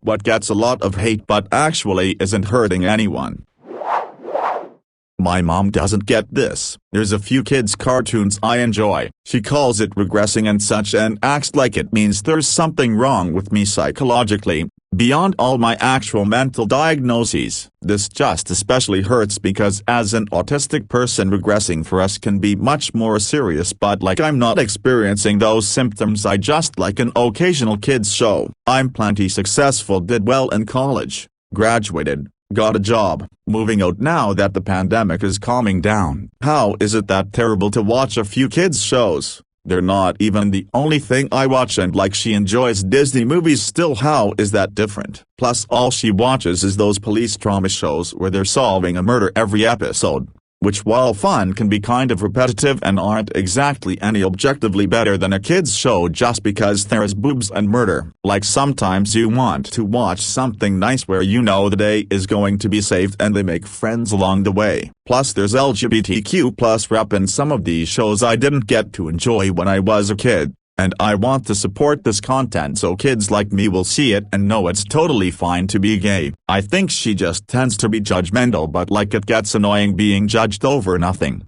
what gets a lot of hate but actually isn't hurting anyone. My mom doesn't get this. There's a few kids' cartoons I enjoy. She calls it regressing and such and acts like it means there's something wrong with me psychologically, beyond all my actual mental diagnoses. This just especially hurts because as an autistic person, regressing for us can be much more serious, but like I'm not experiencing those symptoms. I just like an occasional kids show. I'm plenty successful, did well in college, graduated, got a job, moving out now that the pandemic is calming down. How is it that terrible to watch a few kids shows? They're not even the only thing I watch, and like she enjoys Disney movies still. How is that different? Plus all she watches is those police drama shows where they're solving a murder every episode, which while fun can be kind of repetitive and aren't exactly any objectively better than a kids show just because there's boobs and murder. Like sometimes you want to watch something nice where you know the day is going to be saved and they make friends along the way. Plus there's LGBTQ plus rep in some of these shows I didn't get to enjoy when I was a kid. And I want to support this content so kids like me will see it and know it's totally fine to be gay. I think she just tends to be judgmental, but like it gets annoying being judged over nothing.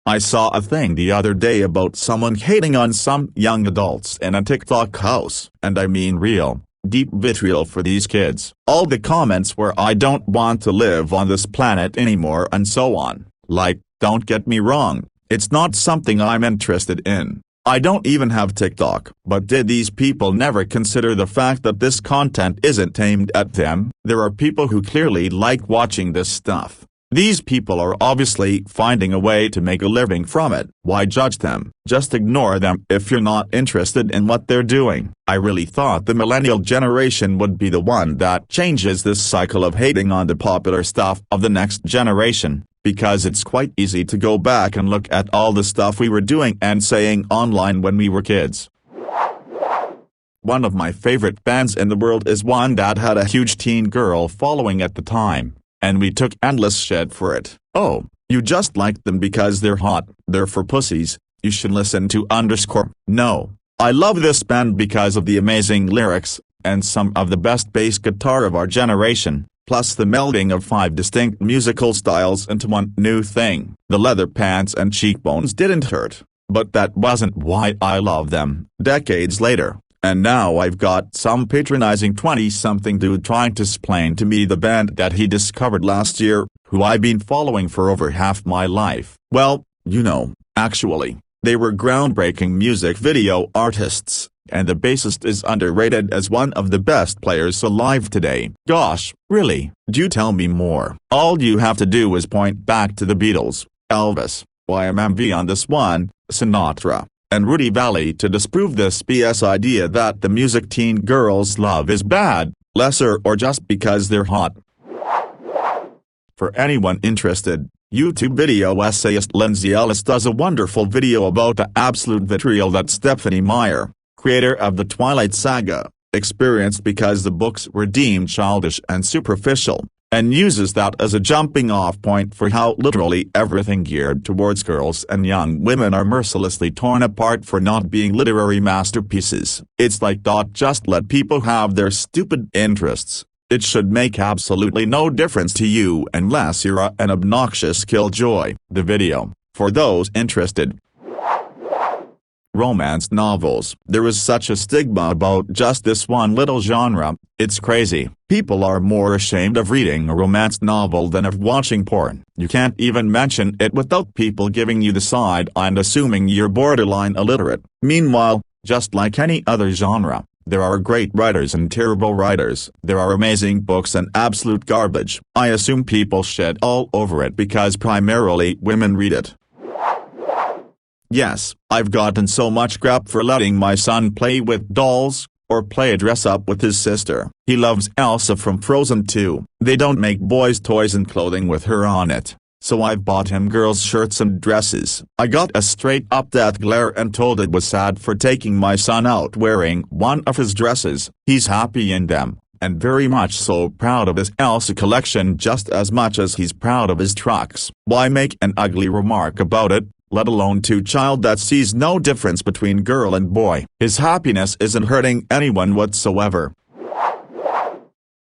I saw a thing the other day about someone hating on some young adults in a TikTok house, and I mean real, deep vitriol for these kids. All the comments were I don't want to live on this planet anymore and so on. Like, don't get me wrong, it's not something I'm interested in. I don't even have TikTok, but did these people never consider the fact that this content isn't aimed at them? There are people who clearly like watching this stuff. These people are obviously finding a way to make a living from it. Why judge them? Just ignore them if you're not interested in what they're doing. I really thought the millennial generation would be the one that changes this cycle of hating on the popular stuff of the next generation, because it's quite easy to go back and look at all the stuff we were doing and saying online when we were kids. One of my favorite bands in the world is one that had a huge teen girl following at the time, and we took endless shit for it. Oh, you just like them because they're hot, they're for pussies, you should listen to _. No, I love this band because of the amazing lyrics, and some of the best bass guitar of our generation, plus the melding of 5 distinct musical styles into one new thing. The leather pants and cheekbones didn't hurt, but that wasn't why I love them. Decades later, and now I've got some patronizing 20-something dude trying to explain to me the band that he discovered last year, who I've been following for over half my life. Well, you know, actually, they were groundbreaking music video artists, and the bassist is underrated as one of the best players alive today. Gosh, really? Do tell me more. All you have to do is point back to the Beatles, Elvis, YMMV on this one, Sinatra, and Rudy Valley to disprove this BS idea that the music teen girls love is bad, lesser, or just because they're hot. For anyone interested, YouTube video essayist Lindsay Ellis does a wonderful video about the absolute vitriol that Stephenie Meyer, creator of the Twilight Saga, experienced because the books were deemed childish and superficial, and uses that as a jumping-off point for how literally everything geared towards girls and young women are mercilessly torn apart for not being literary masterpieces. It's like, just let people have their stupid interests. It should make absolutely no difference to you unless you're an obnoxious killjoy. The video, for those interested. Romance novels. There is such a stigma about just this one little genre, it's crazy. People are more ashamed of reading a romance novel than of watching porn. You can't even mention it without people giving you the side eye and assuming you're borderline illiterate. Meanwhile, just like any other genre, there are great writers and terrible writers. There are amazing books and absolute garbage. I assume people shit all over it because primarily women read it. Yes, I've gotten so much crap for letting my son play with dolls, or play dress-up with his sister. He loves Elsa from Frozen 2. They don't make boys' toys and clothing with her on it, so I've bought him girls' shirts and dresses. I got a straight-up death glare and told it was sad for taking my son out wearing one of his dresses. He's happy in them, and very much so proud of his Elsa collection just as much as he's proud of his trucks. Why make an ugly remark about it? Let alone to a child that sees no difference between girl and boy. His happiness isn't hurting anyone whatsoever.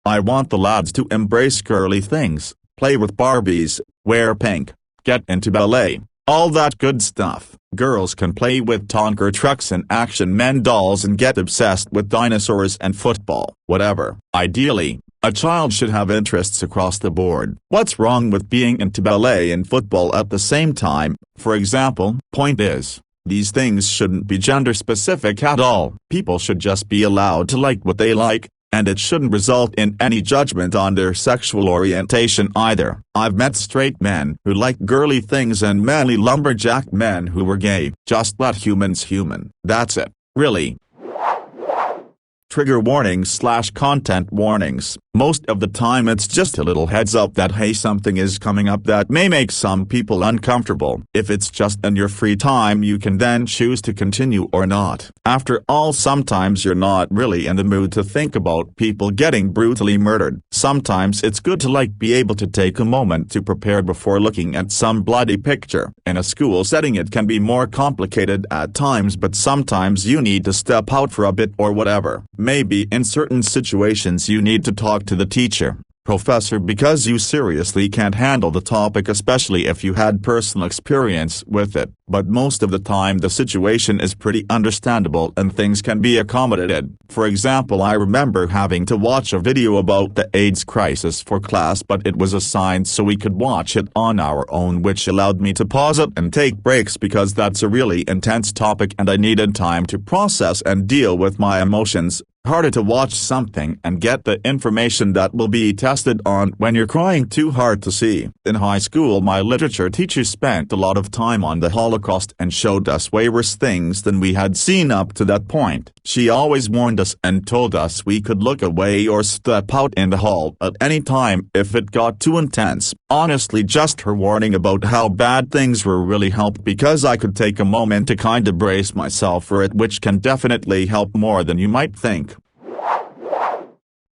I want the lads to embrace girly things, play with Barbies, wear pink, get into ballet, all that good stuff. Girls can play with Tonker trucks and Action Men dolls and get obsessed with dinosaurs and football. Whatever. Ideally, a child should have interests across the board. What's wrong with being into ballet and football at the same time, for example? Point is, these things shouldn't be gender specific at all. People should just be allowed to like what they like, and it shouldn't result in any judgment on their sexual orientation either. I've met straight men who like girly things and manly lumberjack men who were gay. Just let humans human. That's it, really. Trigger warnings / content warnings. Most of the time it's just a little heads up that hey, something is coming up that may make some people uncomfortable. If it's just in your free time, you can then choose to continue or not. After all, sometimes you're not really in the mood to think about people getting brutally murdered. Sometimes it's good to be able to take a moment to prepare before looking at some bloody picture. In a school setting it can be more complicated at times, but sometimes you need to step out for a bit or whatever. Maybe in certain situations you need to talk to the teacher, professor, because you seriously can't handle the topic, especially if you had personal experience with it. But most of the time the situation is pretty understandable and things can be accommodated. For example, I remember having to watch a video about the AIDS crisis for class, but it was assigned so we could watch it on our own, which allowed me to pause it and take breaks because that's a really intense topic and I needed time to process and deal with my emotions. Harder to watch something and get the information that will be tested on when you're crying too hard to see. In high school, my literature teacher spent a lot of time on the Holocaust and showed us way worse things than we had seen up to that point. She always warned us and told us we could look away or step out in the hall at any time if it got too intense. Honestly, just her warning about how bad things were really helped because I could take a moment to kinda brace myself for it, which can definitely help more than you might think.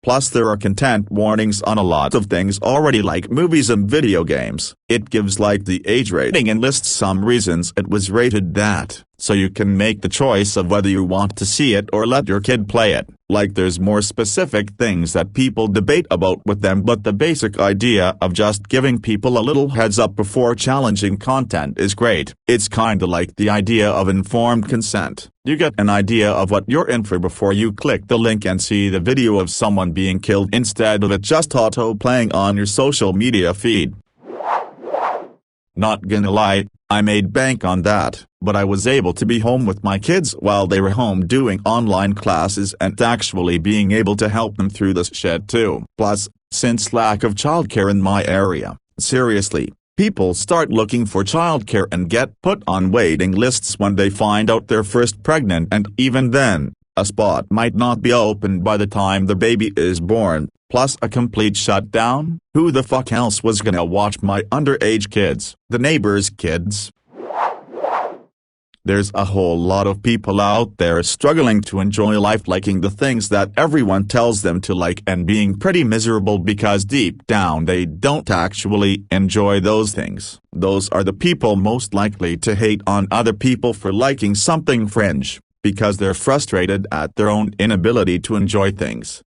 Plus there are content warnings on a lot of things already, like movies and video games. It gives the age rating and lists some reasons it was rated that, so you can make the choice of whether you want to see it or let your kid play it. There's more specific things that people debate about with them, but the basic idea of just giving people a little heads up before challenging content is great. It's kinda like the idea of informed consent. You get an idea of what you're in for before you click the link and see the video of someone being killed instead of it just auto-playing on your social media feed. Not gonna lie, I made bank on that, but I was able to be home with my kids while they were home doing online classes and actually being able to help them through this shit too. Plus, since lack of childcare in my area, seriously, people start looking for childcare and get put on waiting lists when they find out they're first pregnant, and even then, a spot might not be open by the time the baby is born. Plus a complete shutdown. Who the fuck else was gonna watch my underage kids? The neighbors' kids? There's a whole lot of people out there struggling to enjoy life, liking the things that everyone tells them to like, and being pretty miserable because deep down they don't actually enjoy those things. Those are the people most likely to hate on other people for liking something fringe, because they're frustrated at their own inability to enjoy things.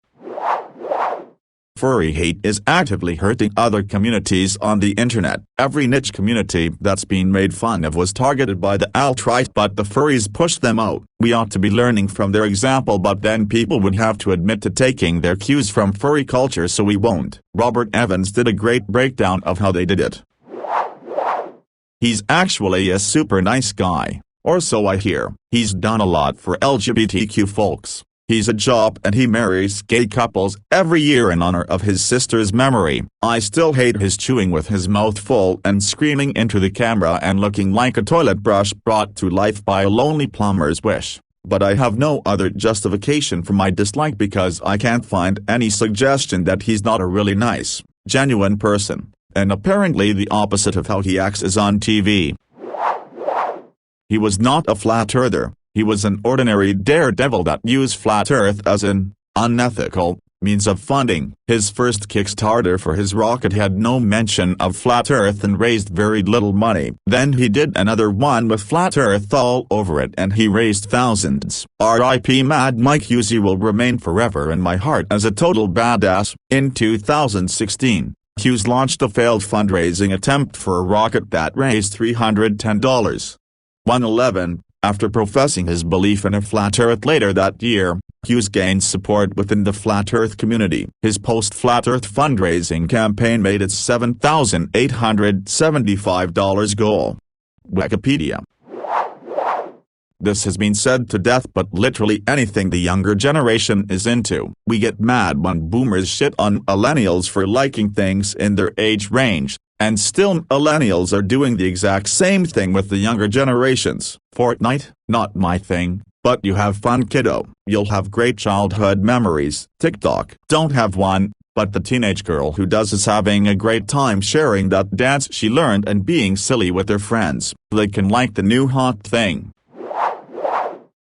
Furry hate is actively hurting other communities on the internet. Every niche community that's been made fun of was targeted by the alt-right, but the furries pushed them out. We ought to be learning from their example, but then people would have to admit to taking their cues from furry culture, so we won't. Robert Evans did a great breakdown of how they did it. He's actually a super nice guy, or so I hear. He's done a lot for LGBTQ folks. He's a job and he marries gay couples every year in honor of his sister's memory. I still hate his chewing with his mouth full and screaming into the camera and looking like a toilet brush brought to life by a lonely plumber's wish. But I have no other justification for my dislike, because I can't find any suggestion that he's not a really nice, genuine person, and apparently the opposite of how he acts is on TV. He was not a flat earther. He was an ordinary daredevil that used flat earth as an unethical, Means of funding. His first Kickstarter for his rocket had no mention of flat Earth and raised very little money. Then he did another one with flat Earth all over it and he raised thousands. R.I.P. Mad Mike Hughes will remain forever in my heart as a total badass. In 2016, Hughes launched a failed fundraising attempt for a rocket that raised $310. 111. After professing his belief in a flat Earth later that year, Hughes gained support within the flat Earth community. His post-flat Earth fundraising campaign made its $7,875 goal. Wikipedia. This has been said to death, but literally anything the younger generation is into. We get mad when boomers shit on millennials for liking things in their age range. And still millennials are doing the exact same thing with the younger generations. Fortnite, not my thing, but you have fun kiddo. You'll have great childhood memories. TikTok, don't have one, but the teenage girl who does is having a great time sharing that dance she learned and being silly with her friends. They can like the new hot thing.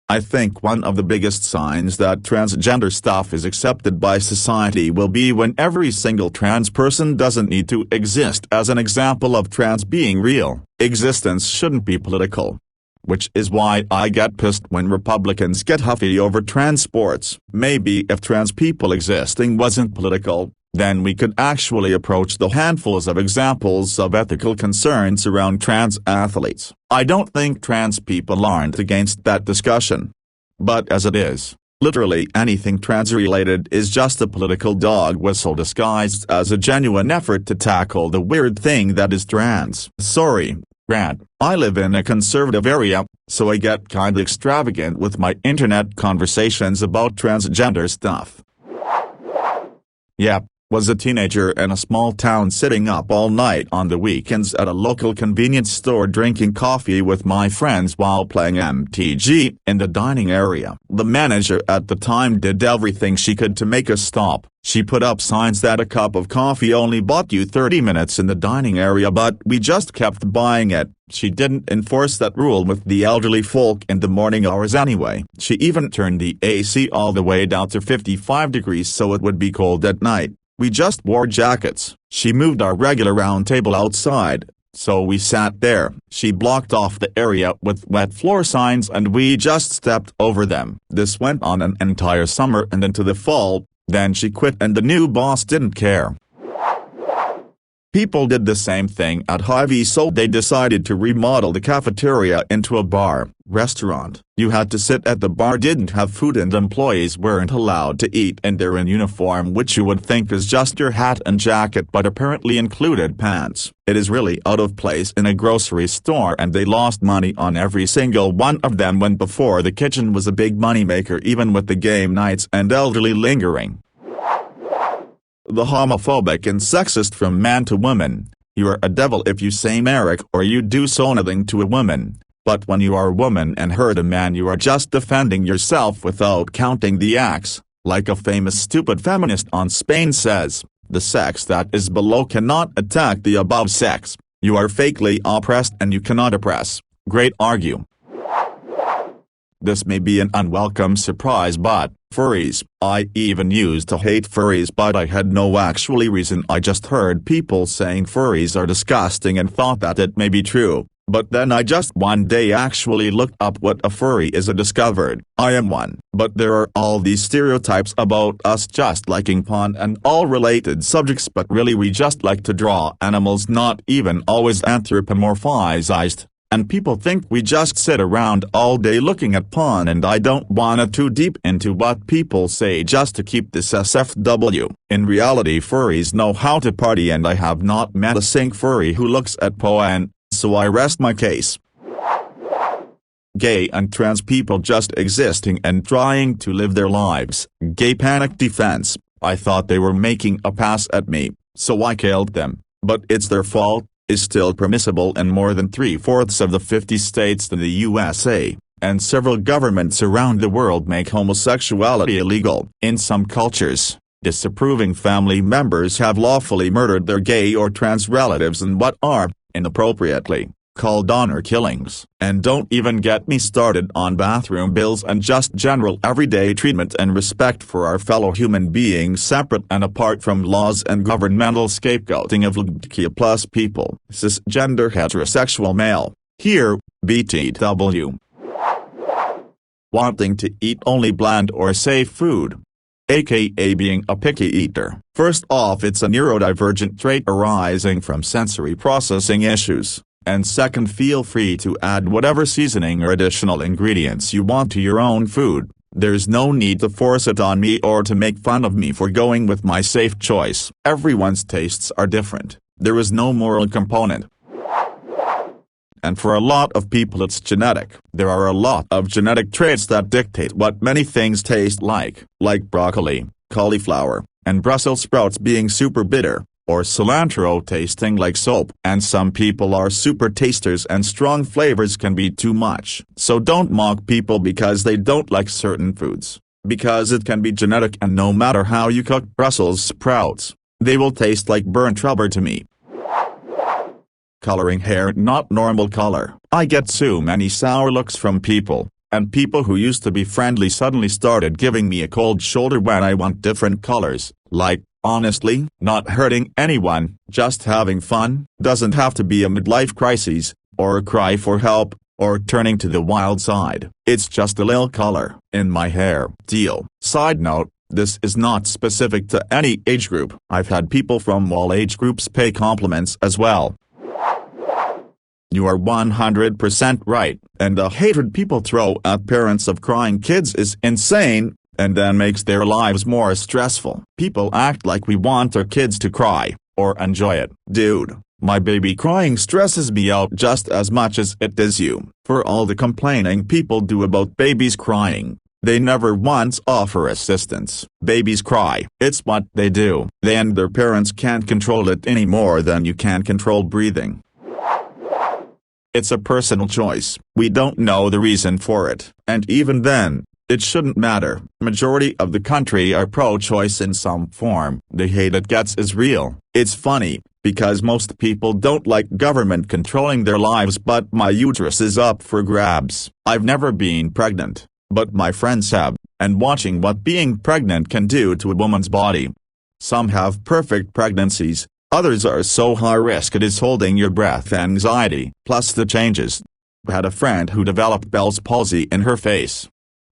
I think one of the biggest signs that transgender stuff is accepted by society will be when every single trans person doesn't need to exist as an example of trans being real. Existence shouldn't be political. Which is why I get pissed when Republicans get huffy over trans sports. Maybe if trans people existing wasn't political, then we could actually approach the handfuls of examples of ethical concerns around trans athletes. I don't think trans people aren't against that discussion. But as it is, literally anything trans-related is just a political dog whistle disguised as a genuine effort to tackle the weird thing that is trans. Sorry, rant. I live in a conservative area, so I get kinda extravagant with my internet conversations about transgender stuff. Yep. Was a teenager in a small town sitting up all night on the weekends at a local convenience store drinking coffee with my friends while playing MTG in the dining area. The manager at the time did everything she could to make us stop. She put up signs that a cup of coffee only bought you 30 minutes in the dining area, but we just kept buying it. She didn't enforce that rule with the elderly folk in the morning hours anyway. She even turned the AC all the way down to 55 degrees so it would be cold at night. We just wore jackets. She moved our regular round table outside, so we sat there. She blocked off the area with wet floor signs and we just stepped over them. This went on an entire summer and into the fall, then she quit and the new boss didn't care. People did the same thing at Hy-Vee, so they decided to remodel the cafeteria into a restaurant. You had to sit at the bar, didn't have food, and employees weren't allowed to eat, and they're in uniform, which you would think is just your hat and jacket but apparently included pants. It is really out of place in a grocery store, and they lost money on every single one of them when before the kitchen was a big moneymaker, even with the game nights and elderly lingering. The homophobic and sexist from man to woman. You are a devil if you say Merrick or you do so nothing to a woman, but when you are a woman and hurt a man you are just defending yourself without counting the acts. Like a famous stupid feminist on Spain says, the sex that is below cannot attack the above sex. You are fakely oppressed and you cannot oppress. Great argue. This may be an unwelcome surprise, but furries. I even used to hate furries, but I had no actually reason. I just heard people saying furries are disgusting and thought that it may be true, but then I just one day actually looked up what a furry is and discovered I am one. But there are all these stereotypes about us just liking porn and all related subjects, but really we just like to draw animals, not even always anthropomorphized. And people think we just sit around all day looking at porn, and I don't wanna too deep into what people say just to keep this SFW. In reality furries know how to party, and I have not met a single furry who looks at porn, so I rest my case. Gay and trans people just existing and trying to live their lives. Gay panic defense. I thought they were making a pass at me, so I killed them, but it's their fault. Is still permissible in more than 3/4 of the 50 states in the USA, and several governments around the world make homosexuality illegal. In some cultures, disapproving family members have lawfully murdered their gay or trans relatives in what are, inappropriately, called honor killings. And don't even get me started on bathroom bills and just general everyday treatment and respect for our fellow human beings separate and apart from laws and governmental scapegoating of LGBTQ+ people. Cisgender heterosexual male. Here, BTW. Wanting to eat only bland or safe food, aka being a picky eater. First off, it's a neurodivergent trait arising from sensory processing issues, and second, feel free to add whatever seasoning or additional ingredients you want to your own food. There's no need to force it on me or to make fun of me for going with my safe choice. Everyone's tastes are different. There is no moral component. And for a lot of people it's genetic. There are a lot of genetic traits that dictate what many things taste like broccoli, cauliflower, and Brussels sprouts being super bitter, or cilantro tasting like soap. And some people are super tasters and strong flavors can be too much. So don't mock people because they don't like certain foods, because it can be genetic, and no matter how you cook Brussels sprouts, they will taste like burnt rubber to me. Coloring hair not normal color. I get so many sour looks from people, and people who used to be friendly suddenly started giving me a cold shoulder when I want different colors. Like, honestly, not hurting anyone, just having fun. Doesn't have to be a midlife crisis, or a cry for help, or turning to the wild side. It's just a little color in my hair. Deal. Side note, this is not specific to any age group. I've had people from all age groups pay compliments as well. You are 100% right, and the hatred people throw at parents of crying kids is insane, and then makes their lives more stressful. People act like we want our kids to cry, or enjoy it. Dude, my baby crying stresses me out just as much as it does you. For all the complaining people do about babies crying, they never once offer assistance. Babies cry. It's what they do. They and their parents can't control it any more than you can control breathing. It's a personal choice. We don't know the reason for it. And even then, it shouldn't matter. Majority of the country are pro-choice in some form. The hate it gets is real. It's funny, because most people don't like government controlling their lives, but my uterus is up for grabs. I've never been pregnant, but my friends have, and watching what being pregnant can do to a woman's body. Some have perfect pregnancies. Others are so high risk it is holding your breath anxiety, plus the changes. I had a friend who developed Bell's palsy in her face.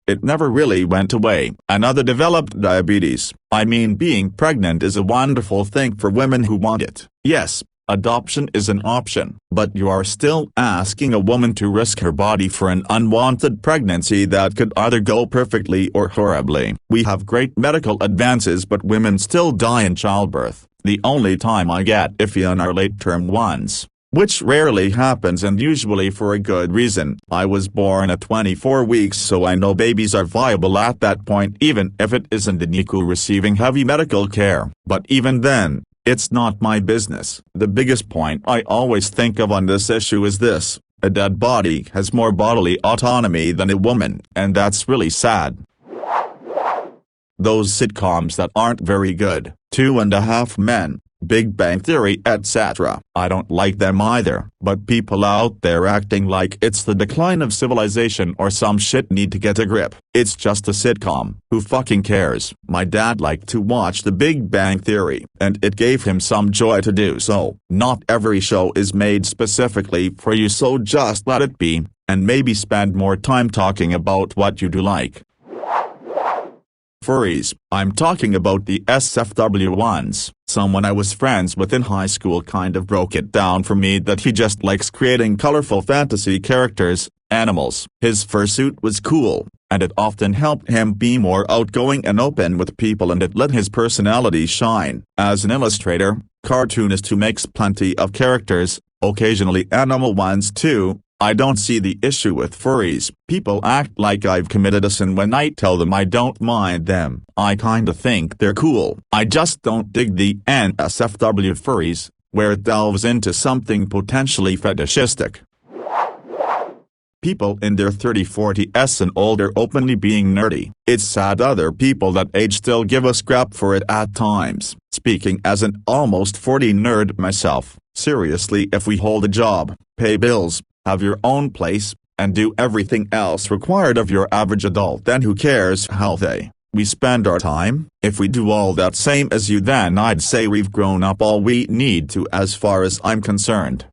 It never really went away. Another developed diabetes. I mean, being pregnant is a wonderful thing for women who want it. Yes, adoption is an option, but you are still asking a woman to risk her body for an unwanted pregnancy that could either go perfectly or horribly. We have great medical advances, but women still die in childbirth. The only time I get iffy on our late-term ones, which rarely happens and usually for a good reason. I was born at 24 weeks, so I know babies are viable at that point even if it isn't the NICU receiving heavy medical care. But even then, it's not my business. The biggest point I always think of on this issue is this: a dead body has more bodily autonomy than a woman, and that's really sad. Those sitcoms that aren't very good, 2.5 Men, Big Bang Theory, etc. I don't like them either, but people out there acting like it's the decline of civilization or some shit need to get a grip. It's just a sitcom. Who fucking cares? My dad liked to watch The Big Bang Theory, and it gave him some joy to do so. Not every show is made specifically for you, so just let it be, and maybe spend more time talking about what you do like. Furries. I'm talking about the SFW ones. Someone I was friends with in high school kind of broke it down for me that he just likes creating colorful fantasy characters, animals. His fursuit was cool, and it often helped him be more outgoing and open with people, and it let his personality shine. As an illustrator, cartoonist who makes plenty of characters, occasionally animal ones too, I don't see the issue with furries. People act like I've committed a sin when I tell them I don't mind them. I kinda think they're cool. I just don't dig the NSFW furries, where it delves into something potentially fetishistic. People in their 30-40s and older openly being nerdy. It's sad other people that age still give us crap for it at times. Speaking as an almost 40 nerd myself, Seriously, if we hold a job, pay bills, have your own place, and do everything else required of your average adult, then who cares how we spend our time? If we do all that same as you, then I'd say we've grown up all we need to, as far as I'm concerned.